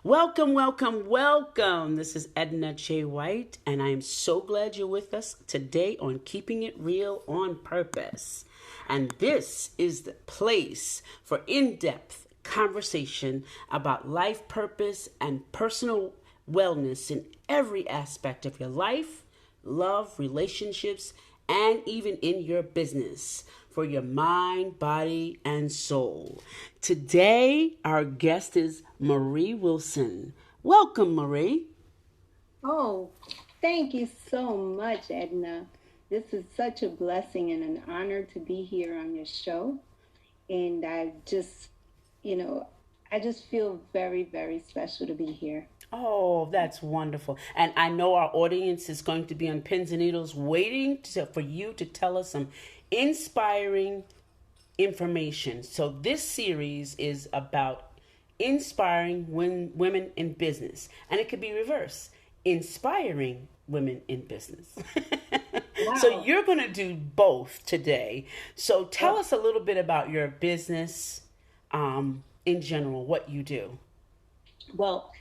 Welcome, welcome, welcome. This is Edna J. White, and I am so glad you're with us today on Keeping It Real on Purpose. And this is the place for in-depth conversation about life purpose and personal wellness in every aspect of your life, love, relationships, and even in your business for your mind, body, and soul. Today, our guest is Marie Wilson. Welcome, Marie. Oh, thank you so much, Edna. This is such a blessing and an honor to be here on your show. And you know, I just feel very, very special to be here. Oh, that's wonderful. And I know our audience is going to be on pins and needles for you to tell us some inspiring information. So this series is about inspiring women in business. And it could be reverse, inspiring women in business. So Wow. you're going to do both today. So tell us a little bit about your business in general, what you do. Well,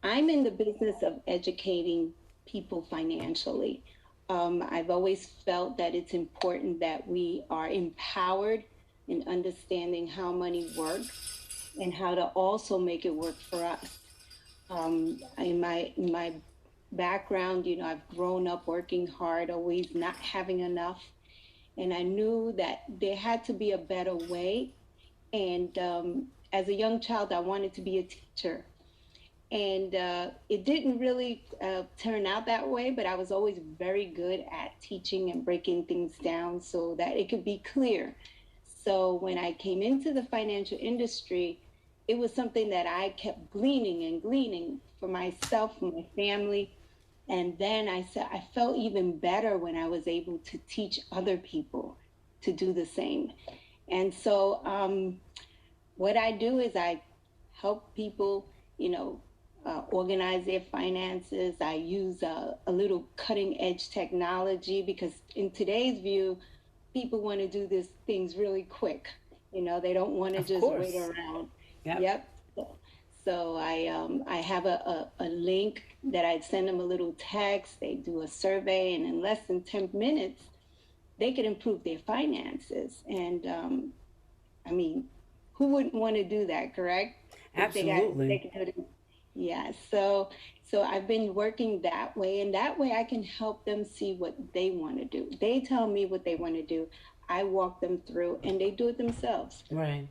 I'm in the business of educating people financially. I've always felt that it's important that we are empowered in understanding how money works and how to also make it work for us. In my background, I've grown up working hard, always not having enough, and I knew that there had to be a better way. And as a young child, I wanted to be a teacher. And it didn't really turn out that way, but I was always very good at teaching and breaking things down so that it could be clear. So when I came into the financial industry, it was something that I kept gleaning and gleaning for myself, for my family. And then I said I felt even better when I was able to teach other people to do the same. And so what I do is I help people, organize their finances. I use a little cutting edge technology because in today's view, people want to do these things really quick. They don't want to Of just wait course. around. Yep. Yep. So I have a link that I send them a little text. They do a survey, and in less than 10 minutes, they can improve their finances. And I mean, who wouldn't want to do that, correct? If they Absolutely. can do it. Yeah. So I've been working that way, and that way I can help them see what they want to do. They tell me what they want to do. I walk them through, and they do it themselves. Right.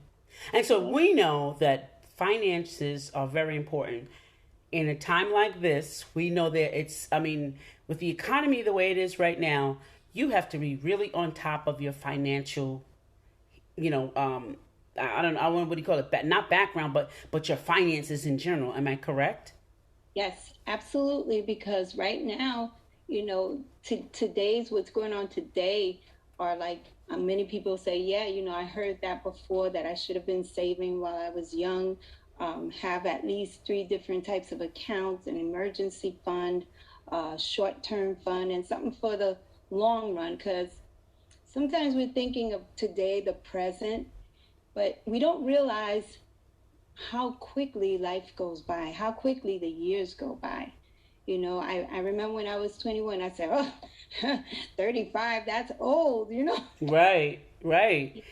And so Yeah. we know that finances are very important. In a time like this, we know that with the economy the way it is right now, you have to be really on top of your financial, you know, um, I don't know, I don't know what do you call it, not background, but your finances in general. Am I correct? Yes, absolutely. Because right now, today's what's going on today are like many people say, yeah, I heard that before that I should have been saving while I was young. Have at least three different types of accounts: an emergency fund, short-term fund, and something for the long run. Because sometimes we're thinking of today, the present, but we don't realize how quickly life goes by, how quickly the years go by. I remember when I was 21, I said, oh, 35, that's old. Right, right.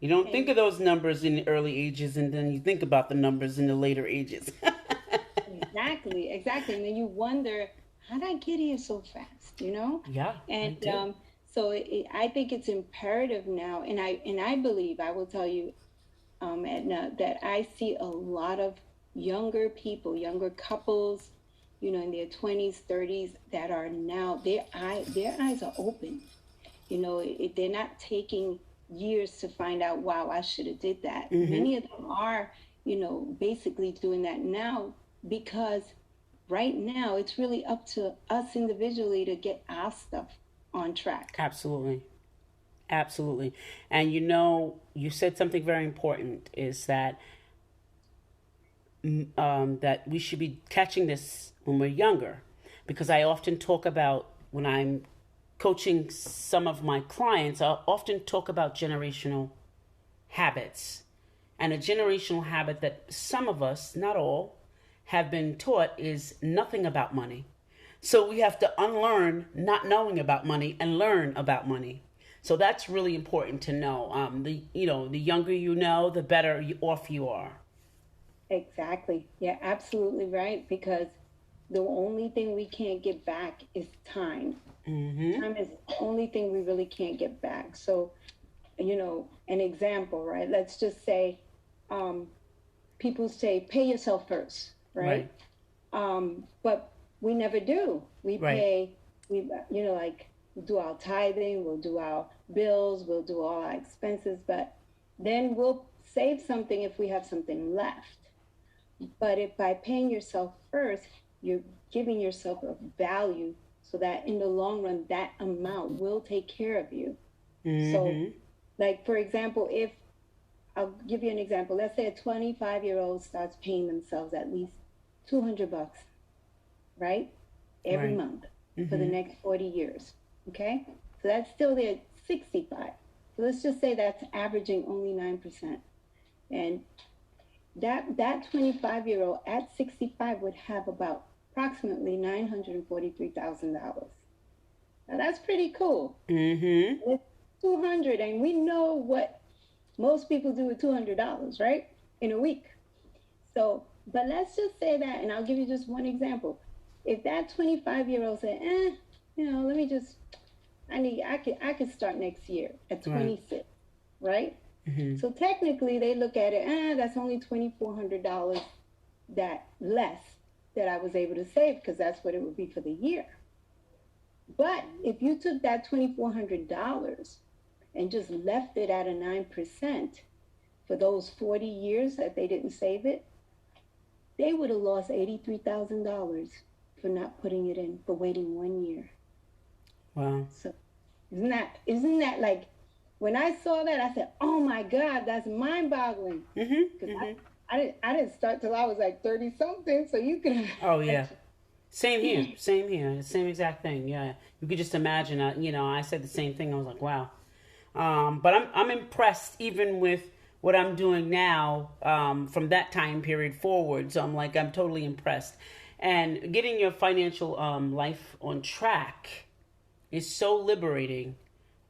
You don't think And of those numbers in the early ages, and then you think about the numbers in the later ages. exactly, exactly. And then you wonder, how did I get here so fast? Yeah, I And do. so I think it's imperative now, and I believe, I will tell you, Edna, that I see a lot of younger people, younger couples, in their 20s, 30s, that are now their eyes are open. They're not taking years to find out, wow, I should have did that. Hmm. Many of them are, basically doing that now because right now it's really up to us individually to get our stuff on track. Absolutely. Absolutely. And you said something very important is that we should be catching this when we're younger. Because I often talk about when I'm coaching some of my clients, I often talk about generational habits. And a generational habit that some of us, not all, have been taught is nothing about money. So we have to unlearn not knowing about money and learn about money. So that's really important to know. The younger you know, the better off you are. Exactly. Yeah, absolutely right. Because the only thing we can't get back is time. Mm-hmm. Time is the only thing we really can't get back. So, an example, right? Let's just say um, people say, pay yourself first, Right. right? But we never do. We Right. pay, like we do our tithing, we'll do our bills, we'll do all our expenses, but then we'll save something if we have something left. But if by paying yourself first, you're giving yourself a value so that in the long run, that amount will take care of you. So, Mm-hmm. like, for example, if I'll give you an example, let's say a 25-year-old starts paying themselves at least 200 bucks, right? Every Right. month for the Mm-hmm. next 40 years. Okay? So that's still their 65. So let's just say that's averaging only 9%. And that 25-year-old at 65 would have about approximately $943,000. Now that's pretty cool. Mm-hmm. And it's 200, and we know what most people do with $200, right? In a week. So, but let's just say that, and I'll give you just one example. If that 25-year-old said, let me just, I could start next year at Right. 26, right? Mm-hmm. So technically, they look at it, that's only $2,400 that less that I was able to save because that's what it would be for the year. But if you took that $2,400 and just left it at a 9% for those 40 years that they didn't save it, they would have lost $83,000 for not putting it in, for waiting 1 year. Wow. So isn't that like, when I saw that, I said, "Oh my God, that's mind-boggling." Mm-hmm. Because Mm-hmm. I didn't start till I was like 30 something. So you can Oh yeah. imagine. Same here. Same here. Same exact thing. Yeah. You could just imagine. I said the same thing. I was like, wow. But I'm impressed even with what I'm doing now from that time period forward. So I'm totally impressed. And getting your financial life on track is so liberating,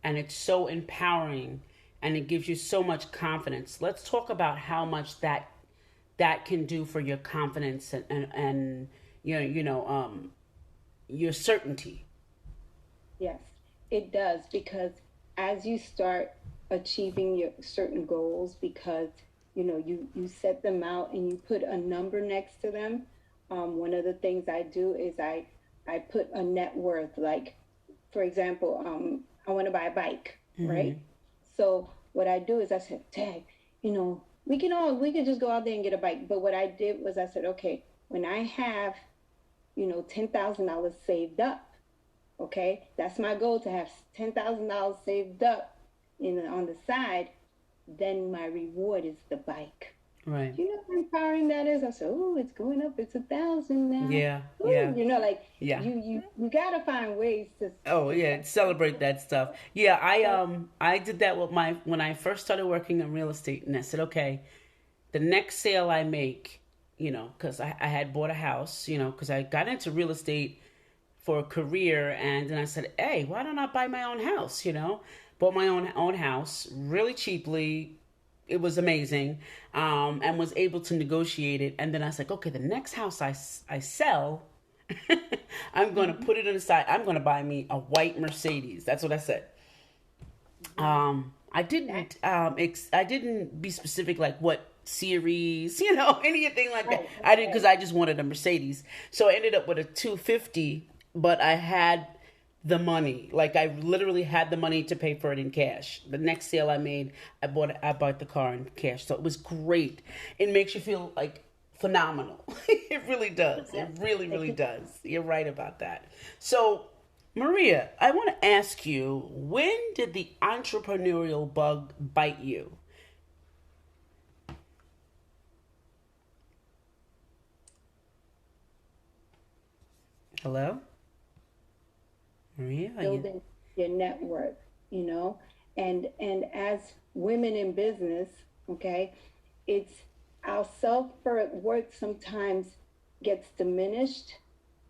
and it's so empowering, and it gives you so much confidence. Let's talk about how much that can do for your confidence and your certainty. Yes, it does, because as you start achieving your certain goals, because you set them out and you put a number next to them. One of the things I do is I put a net worth. Like, for example, I want to buy a bike, Mm-hmm. right? So what I do is I said, Dad, we could just go out there and get a bike. But what I did was I said, okay, when I have $10,000 saved up, okay, that's my goal, to have $10,000 saved up on the side. Then my reward is the bike. Right. Do you know how empowering that is? I said, "Oh, it's going up. It's 1,000 now." Yeah. Ooh, Yeah. like, Yeah. you gotta find ways to Oh to yeah, celebrate that stuff. Yeah, celebrate. I did that with my when I first started working in real estate, and I said, okay, the next sale I make, because I had bought a house, because I got into real estate for a career, and then I said, hey, why don't I buy my own house? Bought my own house really cheaply. It was amazing, and was able to negotiate it. And then I was like, okay, the next house I sell, I'm going to Mhm. put it on the side. I'm going to buy me a white Mercedes. That's what I said. Mhm. I That didn't I didn't be specific like what series, anything like that. right, I didn't, because right, I just wanted a Mercedes. So I ended up with a 250, but I had the money. Like, I literally had the money to pay for it in cash. The next sale I made, I bought the car in cash. So it was great. It makes you feel like phenomenal. It really does. It really, really right. does. You're right about that. So, Maria, I want to ask you, when did the entrepreneurial bug bite you? Hello? Maria, are you? Building your network, and as women in business, okay, it's our self worth sometimes. gets diminished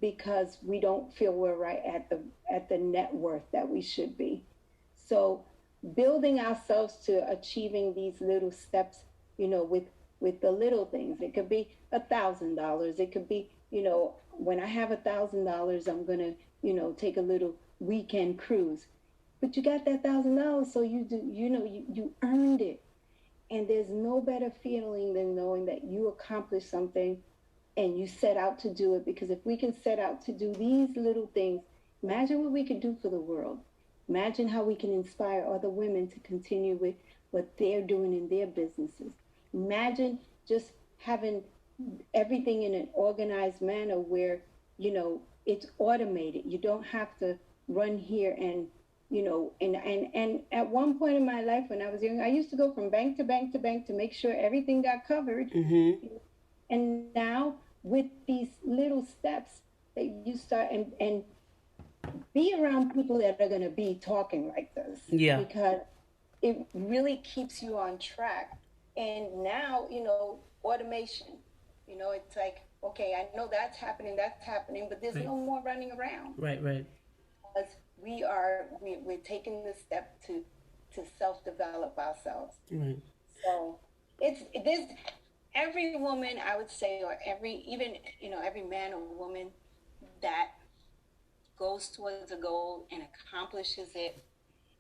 because we don't feel we're right at the net worth that we should be. So building ourselves to achieving these little steps, with the little things. It could be $1,000. It could be, when I have $1,000, I'm gonna, take a little weekend cruise. But you got that $1,000, so you do, you earned it. And there's no better feeling than knowing that you accomplished something and you set out to do it. Because if we can set out to do these little things, imagine what we could do for the world. Imagine how we can inspire other women to continue with what they're doing in their businesses. Imagine just having everything in an organized manner where, it's automated. You don't have to run here and, and at one point in my life when I was young, I used to go from bank to bank to bank to make sure everything got covered. Mm-hmm. And now with these little steps that you start and be around people that are going to be talking like this. Yeah. Because it really keeps you on track. And now, automation, it's like, okay, I know that's happening, but there's no more running around. Right. Because we're taking the step to self-develop ourselves. Right. So there's every woman, I would say, or every man or woman that goes towards a goal and accomplishes it,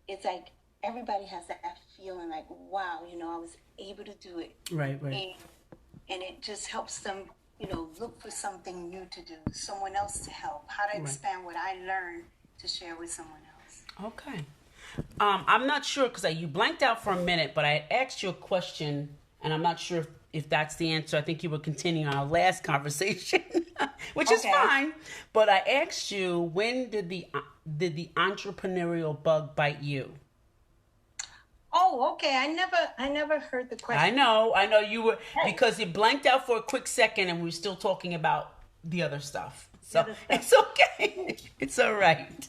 it's like everybody has that feeling like, wow, I was able to do it. Right. And it just helps them, look for something new to do, someone else to help, how to expand what I learned to share with someone else. Okay. I'm not sure because you blanked out for a minute, but I asked you a question, and I'm not sure if that's the answer. I think you were continuing our last conversation, which is fine. But I asked you, when did the entrepreneurial bug bite you? Oh, okay. I never heard the question. I know you were, because you blanked out for a quick second, and we were still talking about the other stuff. So it's okay. It's all right.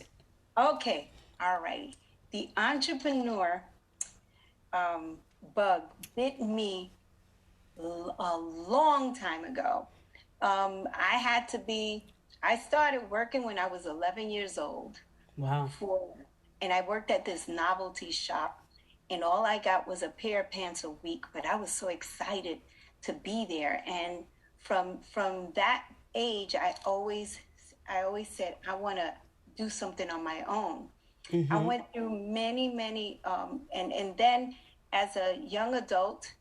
Okay. All right. The entrepreneur bug bit me a long time ago. I started working when I was 11 years old. Wow. And I worked at this novelty shop, and all I got was a pair of pants a week, but I was so excited to be there. And from that age, I always said, I want to do something on my own. Mm-hmm. I went through many, and then as a young adult,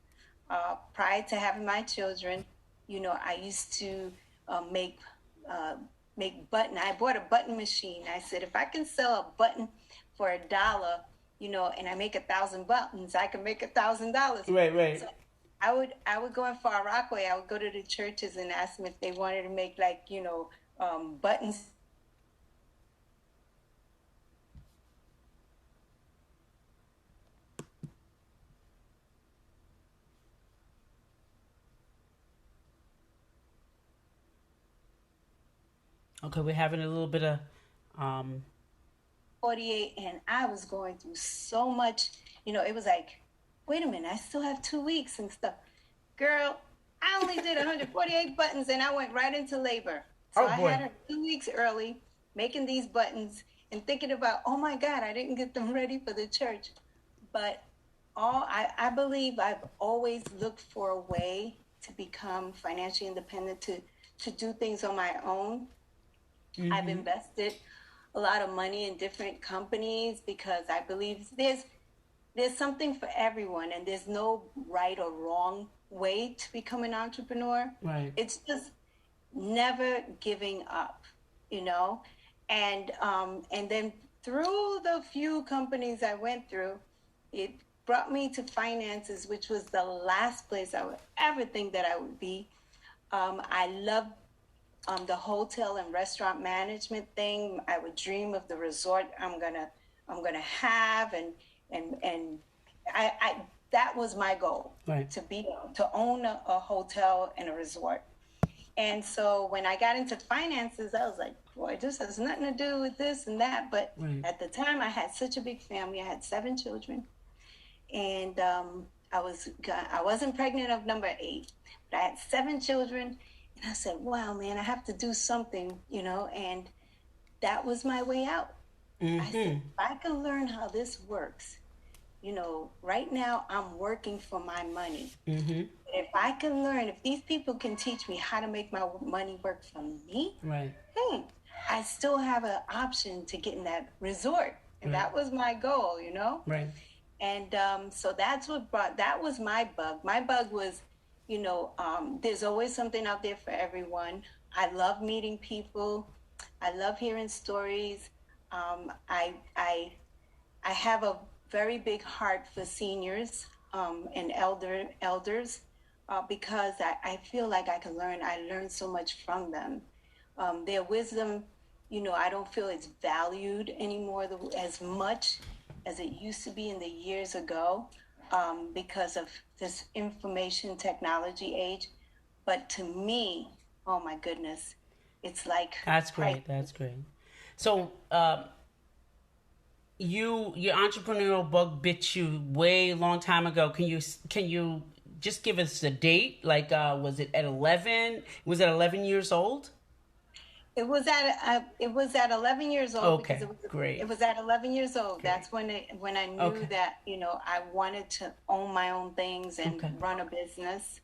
prior to having my children, I used to make button. I bought a button machine. I said, if I can sell a button for $1, and I make 1,000 buttons, I can make $1,000. Right. So I would go in Far Rockaway. I would go to the churches and ask them if they wanted to make buttons. Okay, we're having a little bit of 48, and I was going through so much. It was like, wait a minute, I still have 2 weeks and stuff. Girl, I only did 148 buttons, and I went right into labor. So I had her 2 weeks early making these buttons and thinking about, oh my God, I didn't get them ready for the church. But I believe I've always looked for a way to become financially independent, to do things on my own. Mm-hmm. I've invested a lot of money in different companies because I believe there's something for everyone, and there's no right or wrong way to become an entrepreneur. Right. It's just never giving up, and then through the few companies I went through, it brought me to finances, which was the last place I would ever think that I would be. I love the hotel and restaurant management thing. I would dream of the resort I'm gonna have, and I that was my goal, right, to own a hotel and a resort. And so when I got into finances, I was like, boy, this has nothing to do with this and that. But right, at the time, I had such a big family. I had 7 children, and I wasn't pregnant of number 8, but I had 7 children. And I said, wow, man, I have to do something, and that was my way out. I said, Mm-hmm. if I can learn how this works, right now I'm working for my money. Mm-hmm. If I can learn, if these people can teach me how to make my money work for me, Right. hey, I still have an option to get in that resort. And Right. that was my goal, Right. And so that was my bug. My bug was, there's always something out there for everyone. I love meeting people. I love hearing stories. I have a very big heart for seniors and elders because I feel like I learn so much from them. Their wisdom, I don't feel it's valued anymore as much as it used to be in the years ago because of this information technology age. But to me, oh my goodness, it's like That's price. great. That's great. So, your entrepreneurial bug bit you way long time ago. Can you just give us a date? Like, was it at 11? Was it 11 years old? It was at 11 years old because Okay, it great, was at 11 years old. great. That's when I knew Okay, that I wanted to own my own things and okay, run a business.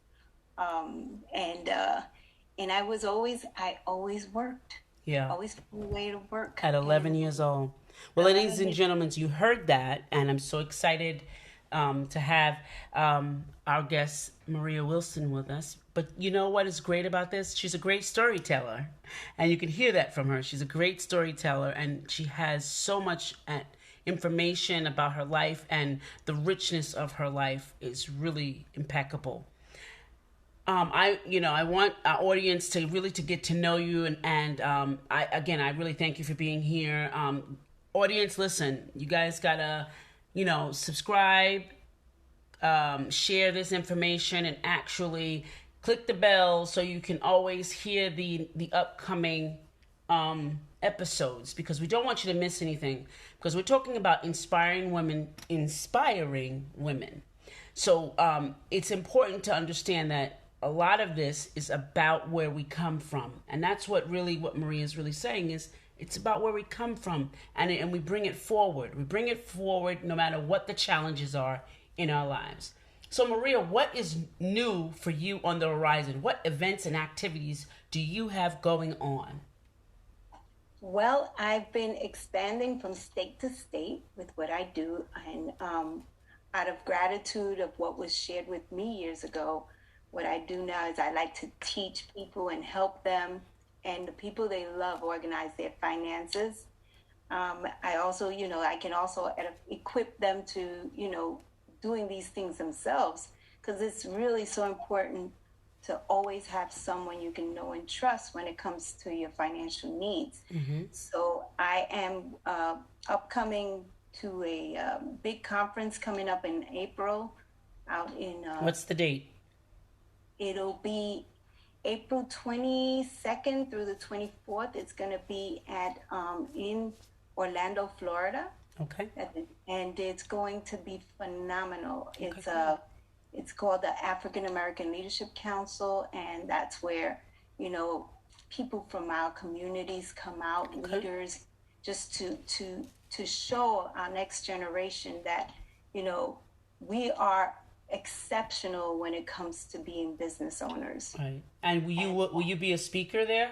And I always worked, yeah. always found a way to work. At And 11 years old. Well, ladies 11 and years, gentlemen, you heard that, and I'm so excited to have our guest Maria Wilson with us. But you know what is great about this? She's a great storyteller, and you can hear that from her. She's a great storyteller, and she has so much information about her life, and the richness of her life is really impeccable. I want our audience to really to get to know you, and I really thank you for being here. Audience, listen, you guys gotta, subscribe, share this information, and actually click the bell so you can always hear the upcoming episodes, because we don't want you to miss anything, because we're talking about inspiring women. So it's important to understand that a lot of this is about where we come from, and that's what Maria is really saying is it's about where we come from, and we bring it forward. We bring it forward no matter what the challenges are in our lives. So Maria, what is new for you on the horizon? What events and activities do you have going on? well, I've been expanding from state to state with what I do, and out of gratitude of what was shared with me years ago, what I do now is I like to teach people and help them, and the people they love organize their finances. I also, I can also equip them to, doing these things themselves because it's really so important to always have someone you can know and trust when it comes to your financial needs. Mm-hmm. So I am upcoming to a big conference coming up in April out in, What's the date? it'll be April 22nd through the 24th. It's going to be at in Orlando, Florida, Okay. and it's going to be phenomenal. Okay. It's called the African American Leadership Council, and that's where you know people from our communities come out, Okay. leaders, just to show our next generation that you know we are exceptional when it comes to being business owners. Right. And will you be a speaker there?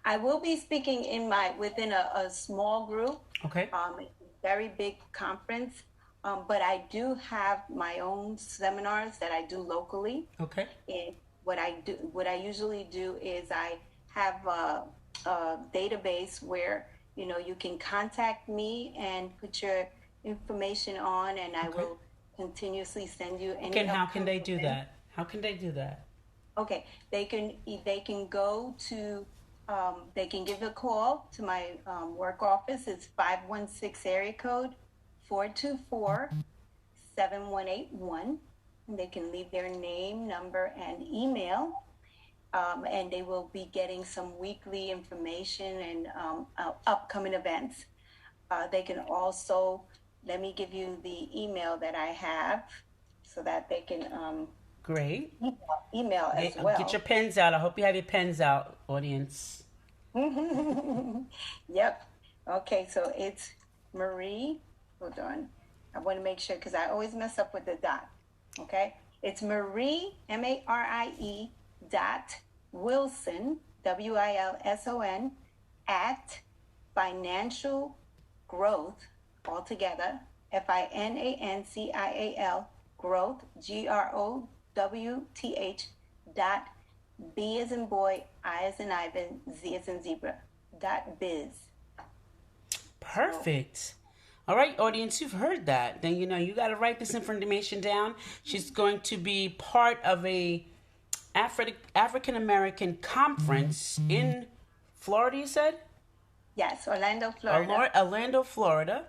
I will be speaking within a small group. Okay. It's a very big conference, but I do have my own seminars that I do locally. Okay. And what I usually do is I have a database where you can contact me and put your information on, and I Okay. will continuously send you any Okay. And how can upcoming they do events. that? How can they do that? Okay, they can go to they can give a call to my work office. It's 516 area code 424-7181, and they can leave their name, number, and email. And they will be getting some weekly information and upcoming events. They can also let me give you the email that I have so that they can Great. Email as Get well. your pens out. I hope you have your pens out, audience. Yep. Okay, so it's Marie. Hold on. I want to make sure because I always mess up with the dot. Okay. It's Marie, Marie dot Wilson, Wilson, at financial growth altogether, FINANCIAL growth, GROWTH dot B as in boy, I as in Ivan, Z as in zebra, dot biz. Perfect. All right, audience, you've heard that. Then you got to write this information down. She's going to be part of a African American conference in Florida. You said Yes, Orlando, Florida. Orlando, Florida,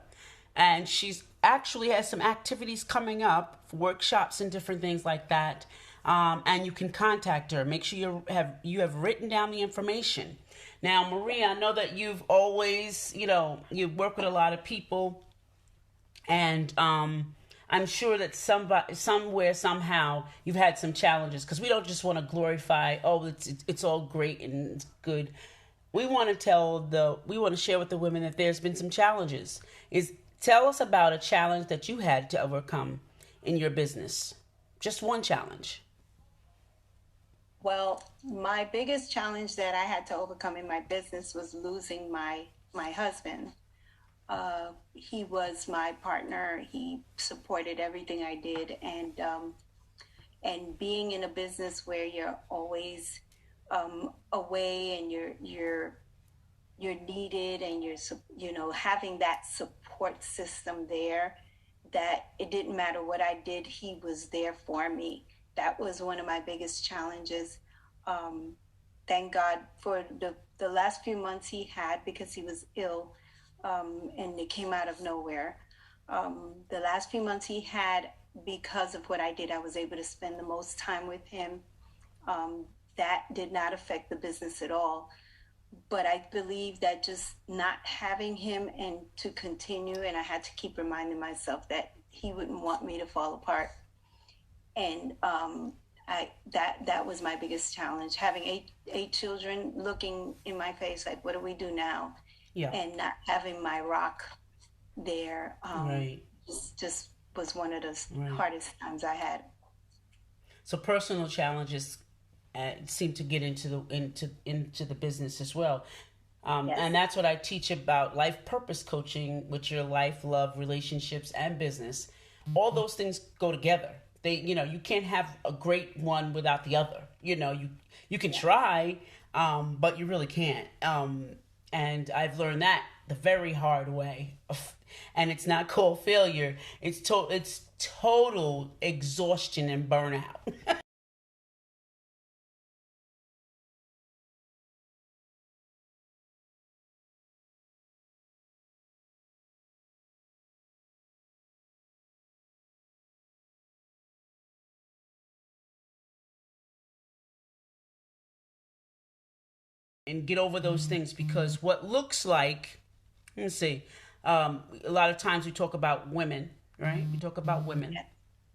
and she's actually has some activities coming up, workshops and different things like that. And you can contact her. Make sure you have written down the information. Now, Maria, I know that you've always, you work with a lot of people, and I'm sure that somewhere, somehow, you've had some challenges, because we don't just want to glorify, oh, it's all great and it's good. We want to share with the women that there's been some challenges. Tell us about a challenge that you had to overcome in your business. Just one challenge. Well, my biggest challenge that I had to overcome in my business was losing my husband. He was my partner. He supported everything I did, and being in a business where you're always away and you're needed, and you're having that support system there, that it didn't matter what I did, he was there for me. That was one of my biggest challenges. Thank God for the last few months he had, because he was ill, and it came out of nowhere. The last few months he had, because of what I did, I was able to spend the most time with him. That did not affect the business at all. But I believe that just not having him and to continue, and I had to keep reminding myself that he wouldn't want me to fall apart. And that was my biggest challenge, having eight children looking in my face like, what do we do now? Yeah. And not having my rock there. Right. Just was one of the hardest times I had. So personal challenges seem to get into the business as well. Yes. And that's what I teach about life purpose coaching, with your life, love, relationships, and business. All those things go together. You can't have a great one without the other. You can try, but you really can't. And I've learned that the very hard way. And it's not called failure. It's total exhaustion and burnout. And get over those things, because what looks like, let's see, a lot of times we talk about women, right? We talk about women.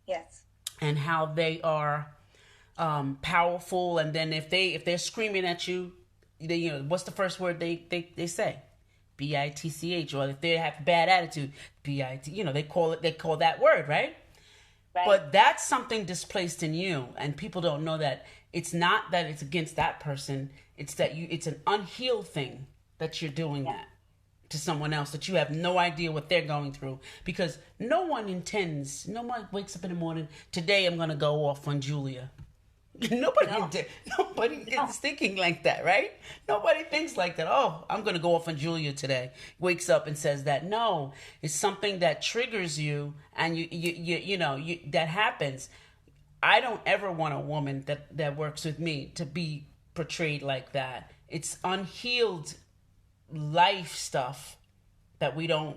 Yes. And how they are powerful, and then if they're screaming at you, what's the first word they say? BITCH. Or if they have bad attitude, BIT. They call that word, right? Right. But that's something displaced in you, and people don't know that it's not that it's against that person. It's that it's an unhealed thing that you're doing that to someone else, that you have no idea what they're going through, because no one wakes up in the morning, today I'm going to go off on Julia. Nobody is thinking like that, right? Nobody thinks like that. Oh, I'm going to go off on Julia today. Wakes up and says that. No, it's something that triggers you, and you that happens. I don't ever want a woman that works with me to be portrayed like that. It's unhealed life stuff that we don't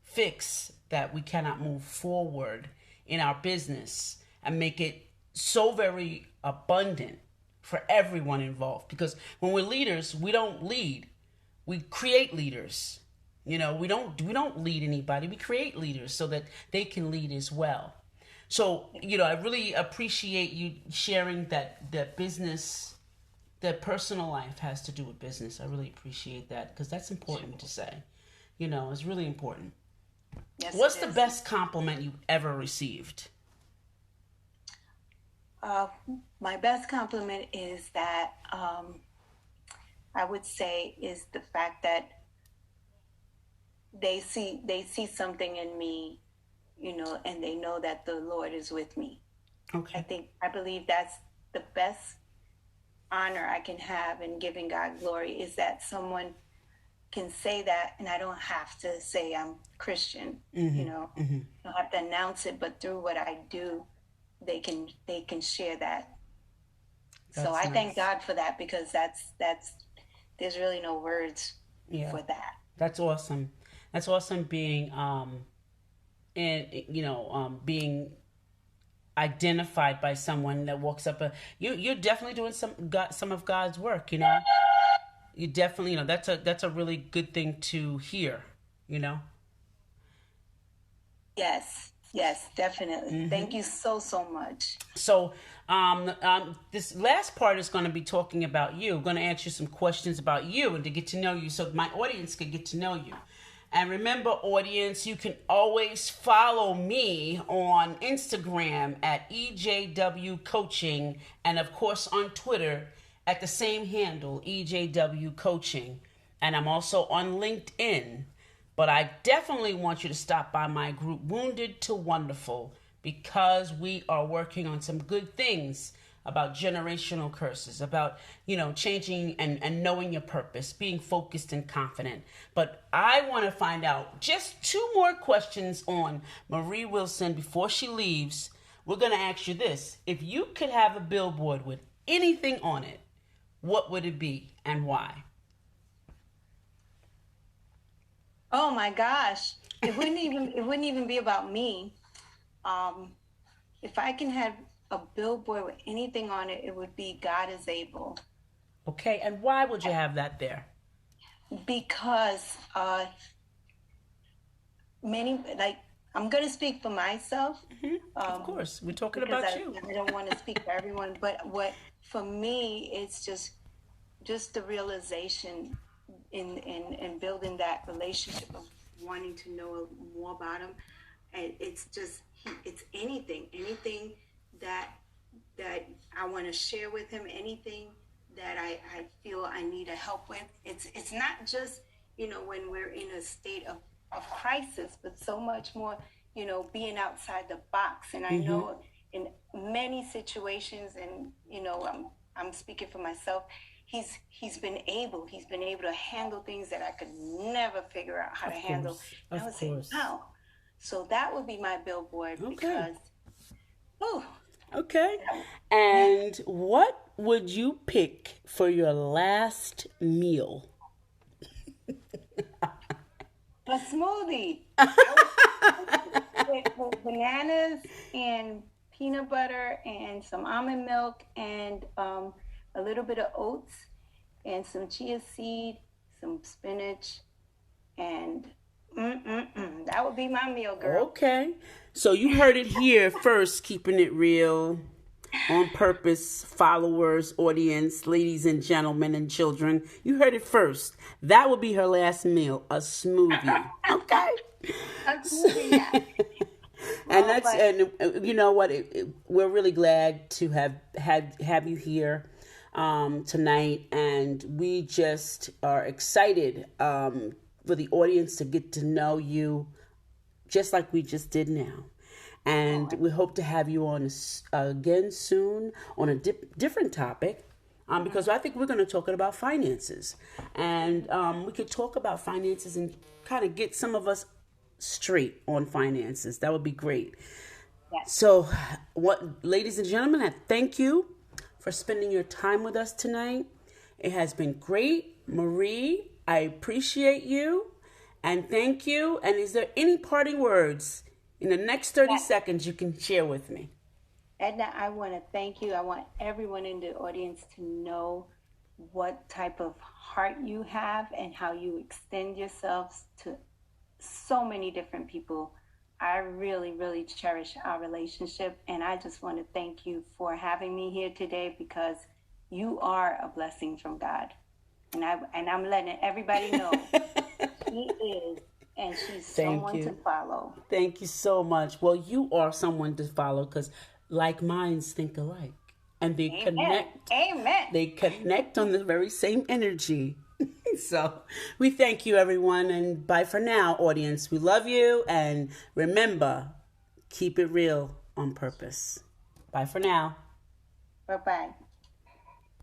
fix, that we cannot move forward in our business and make it so very abundant for everyone involved. Because when we're leaders, we don't lead, we create leaders. We don't lead anybody, we create leaders so that they can lead as well. So, I really appreciate you sharing that business, that personal life has to do with business. I really appreciate that because that's important to say. It's really important. Yes, it What's the is. best compliment you've ever received? Uh, my best compliment is that I would say is the fact that they see something in me, and they know that the Lord is with me. Okay. I believe that's the best honor I can have in giving God glory is that someone can say that, and I don't have to say I'm Christian. I don't have to announce it, but through what I do, they can share that. So That's I thank nice. God for that because that's there's really no words Yeah. for that. That's awesome. That's awesome being and being identified by someone that walks up you're definitely doing some of God's work, You definitely, that's a really good thing to hear, you know. Yes, yes, definitely. Thank you so much. So, this last part is going to be talking about you. I'm going to answer some questions about you and to get to know you, so my audience can get to know you. And remember, audience, you can always follow me on Instagram at EJW Coaching, and of course on Twitter at the same handle, EJW Coaching. And I'm also on LinkedIn. But I definitely want you to stop by my group, Wounded to Wonderful, because we are working on some good things about generational curses, about, changing and knowing your purpose, being focused and confident. But I want to find out just two more questions on Marie Wilson before she leaves. We're going to ask you this. If you could have a billboard with anything on it, what would it be and why? Oh my gosh. It wouldn't even be about me. Um, if I can have a billboard with anything on it, it would be God is able. Okay, and why would you have that there? Because many like I'm gonna speak for myself, Of course, we're talking because about I, you. I don't want to speak for everyone, but what for me it's just the realization in building that relationship of wanting to know more about him. And it's just it's anything that that I want to share with him, anything that I feel I need a help with. It's not just, when we're in a state of crisis, but so much more, being outside the box. And I know in many situations, and I'm speaking for myself, he's been able to handle things that I could never figure out how to Of handle. course, And I of would say, course. wow. So that would be my billboard Okay, because, oh, okay. yeah, And what would you pick for your last meal? a smoothie. I would with bananas and peanut butter and some almond milk and a little bit of oats and some chia seed, some spinach, and that would be my meal, girl. Okay, so you heard it here first, keeping it real, on purpose, followers, audience, ladies and gentlemen, and children. You heard it first. That would be her last meal, a smoothie. Okay. A smoothie, yeah. And Well, that's but and you know what, we're really glad to have you here tonight, and we just are excited for the audience to get to know you just like we just did now. And oh, we hope to have you on again soon on a different topic, because I think we're going to talk about finances. And we could talk about finances and kind of get some of us straight on finances. That would be great. yes. So, ladies and gentlemen, I thank you for spending your time with us tonight. It has been great. Marie, I appreciate you and thank you. And is there any parting words in the next 30 Yes. seconds you can share with me? Edna, I want to thank you. I want everyone in the audience to know what type of heart you have and how you extend yourselves to so many different people I really, really cherish our relationship. And I just want to thank you for having me here today because you are a blessing from God. And I'm letting everybody know she is, and she's Thank someone to you. follow. Thank you so much. Well, you are someone to follow because like minds think alike. And they Amen. connect. Amen. They connect on the very same energy. So we thank you, everyone. And bye for now, audience. We love you. And remember, keep it real on purpose. Bye for now. Bye bye.